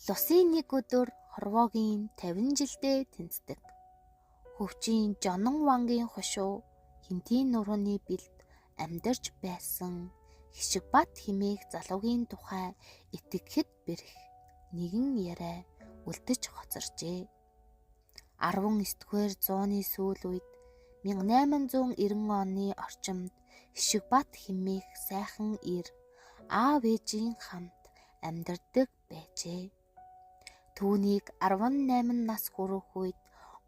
Лусын нэг өдөр хорвоогийн 50 жилдээ тэнцдэг. Хөвчийн Жонон Вангийн хошуу хинтийн нурууны бэлд амьдарч байсан Хишигбат хэмээх залуугийн тухай итгэхэд бэрх нэгэн яриа үлдэж хоцорчээ. 19-р зууны сүүл үед 1890 оны орчимд Хишигбат хэмээх сайхан ир аав ээжийн хамт амьдардаг байжээ. Түүнийг 18 нас хүрэх үед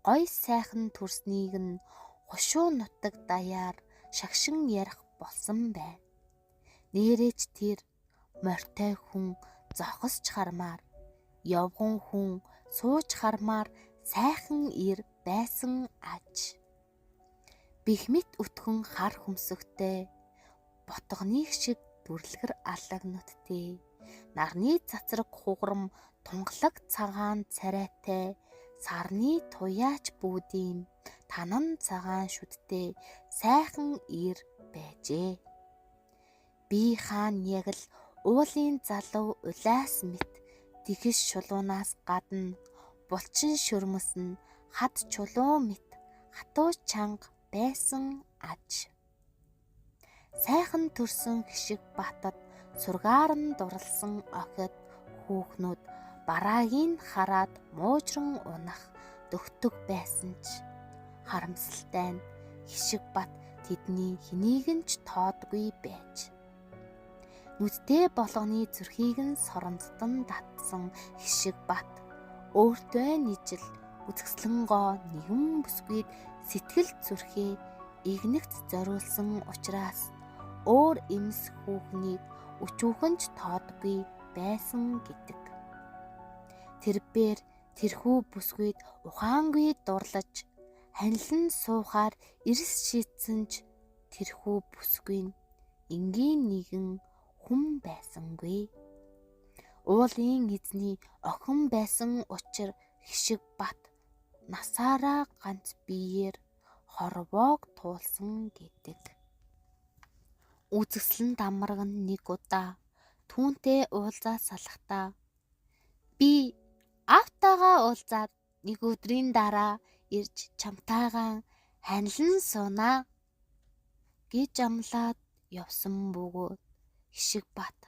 гой сайхан төрснийг нь хошуу нутаг даяар шагшин ярих болсон байна. Нээрээч тэр морьтой хүн зогсож хармаар, явган хүн сууж хармаар сайхан ир байсан аж. Бихмит өтгөн хар хөмсөгтэй, ботгоныг шиг дүрлэгэр алаг нуттэй, нарны цацраг хугарам тунгалаг цагаан царайтай, сарны туяач бүүдийн танан цагаан шүдтэй сайхан ир байжээ. Би хаан яг л уулын залуу улаас мэт тэгш шулуунаас гадна булчин шөрмөс нь хад чулуун мэт хатуу чанга байсан аж. Сайхан төрсөн Хишигбатад сургаар нь дурлсан охид хүүхнүүд бараагийг хараад муужран унах дөхтөг байсан ч харамсалтай нь Хишигбат тэдний хэнийг нь ч тоодгүй байж. Нүдтэй болгоны зүрхийг нь соромжтон татсан Хишигбат өөртөө нижил үзэсгэлэнгоо нэгэн бүсгүйд сэтгэл зүрхээ игнэгт зориулсан учраас өөр эмс хүүхнийг өчүүхэн ч тоодгүй байсан гэдэг. Тэрбээр тэрхүү бүсгүйд ухаангүй дурлаж ханилан суухаар эрс шийдсэн ч тэрхүү бүсгүй нь энгийн нэгэн хүн байсангүй. Уулын эзний охин байсан учир Хишигбат насаараа ганц биеэр хорвоог туулсан гэдэг. Үзэсгэлэн дамарга нь нэг удаа түүнтэй уулзаа салахдаа би автагаа уулзаад нэг өдрийн дараа ирж чамтайгаан ханилан суунаа гэж амлаад явсан бөгөөд Хишигбат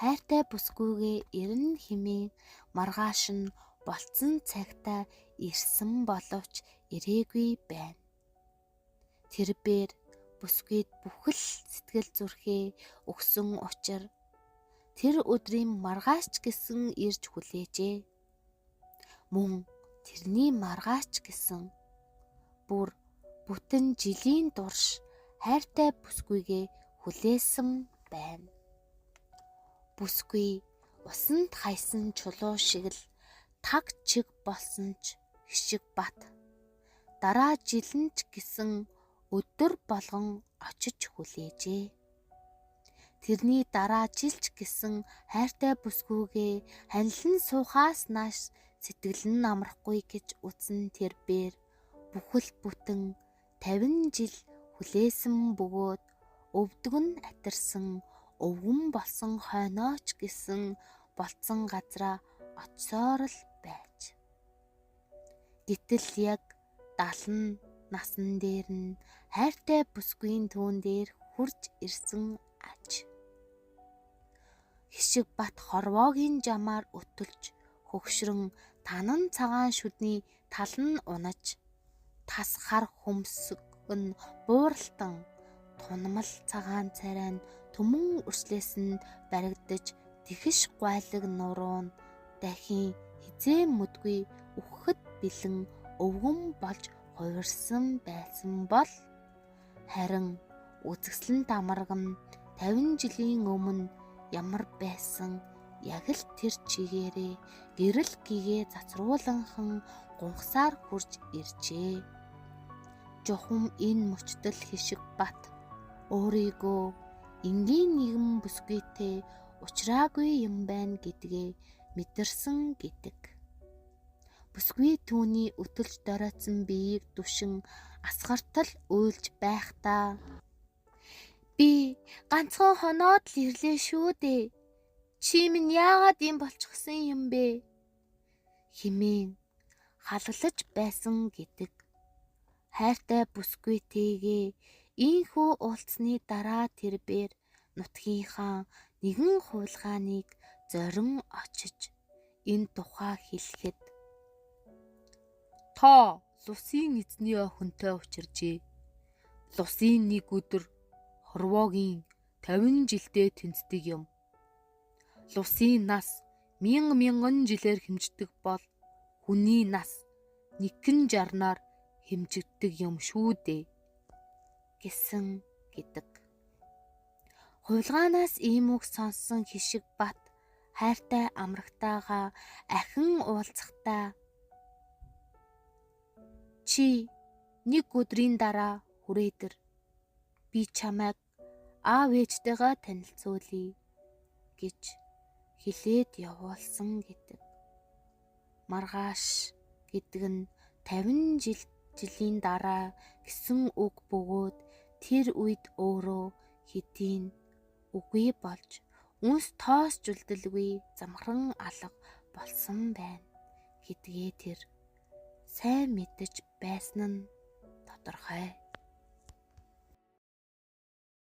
хайртай бүсгүйгээ ирнэ хэмээн маргааш нь болцсон цагтаа ирсэн боловч ирээгүй байна. Тэрбээр бүсгүйд бүхэл сэтгэл зүрхээ өгсөн учир тэр өдрийн маргааш гэсэн ирж хүлээжээ. Мөн тэрний маргааш гэсэн бүр бүтэн жилийн турш хайртай бүсгүйгээ хүлээсэн байна. Бүсгүй усанд хайсан чулуу шиг л таг чиг болсон ч Хишигбат дараа жилэн ч гэсэн өдөр болгон очиж хүлээжээ. Тэрний дараа жилч гэсэн хайртай бүсгүйгээ ханилан суухаас нааш сэтгэл нь амрахгүй гэж үзэн тэрбээр бүхэл бүтэн 50 жил хүлээсэн бөгөөд өвдөг нь атарсан өвгөн болсон хойнооч гэсэн болцсон газраа очсоор л байж. Гэтэл яг 70 насан дээр нь хайртай бүсгүйн түүн дээр хурж ирсэн аж. Хишигбат хорвоогийн жамаар өтөлж хөгшрөн танан цагаан шүдний тал нь унаж тас хар хөмсөг нь бууралтан тунмал цагаан царай нь төмөн өрслөөс нь баригдаж тэгш гуайлаг нуруун дахин хизээ мүдгүй үхэхэд бэлэн өвгөн болж хувирсан байсан бол харин үзэсгэлэн дамарга нь 50 жилийн өмнө ямар байсан яг л тэр чигээрээ гэрэл гэгээ цацрууланхан гунхсаар хурж иржээ. Жухам энэ мөчтөл Хишигбат өөрийгөө энгийн нэгэн бүсгүйтэй учраагүй юм байна гэдгээ мэдэрсэн гэдэг. Бүсгүй түүний өтөлж доройтсон биеийг түшин асгартал уйлж байхдаа би ганцхан хоноод л ирлээ шүү дээ. Чи минь яагаад ийм болчихсон юм бэ хэмээн халгалж байсан гэдэг. Хайртай бүсгүй тэйгээ ийхүү уулзсны дараа тэрбээр нутгийнхаа нэгэн хуулгааныг зорин очиж энэ тухай хэлэхэд та Лусын эзний охинтой учиржээ. Лусын нэг өдөр хорвоогийн 50 жилдээ тэнцдэг юм. Лусын нас мянган жилээр хэмждэг бол хүний нас нэгэн жарнаар хэмжигддэг юм шүү дээ гэсэн гэдэг. Хувилгаанаас ийм үг сонссон Хишиг бат хайртай амрагтайгаа ахин уулзахдаа чи нэг өдрийн дараа хүрээдэр би чамайг аав ээжтэйгээ танилцуулъя гэж хэлээд явуулсан гэдэг. Маргааш гэдэг нь 50 жилийн дараа гэсэн үг бөгөөд тэр үед өөрөө хэдийн үгүй болж үнс тоосч үлдэлгүй замхран алга болсон байна гэдгээ тэр сайн мэдэж байсан нь тодорхой.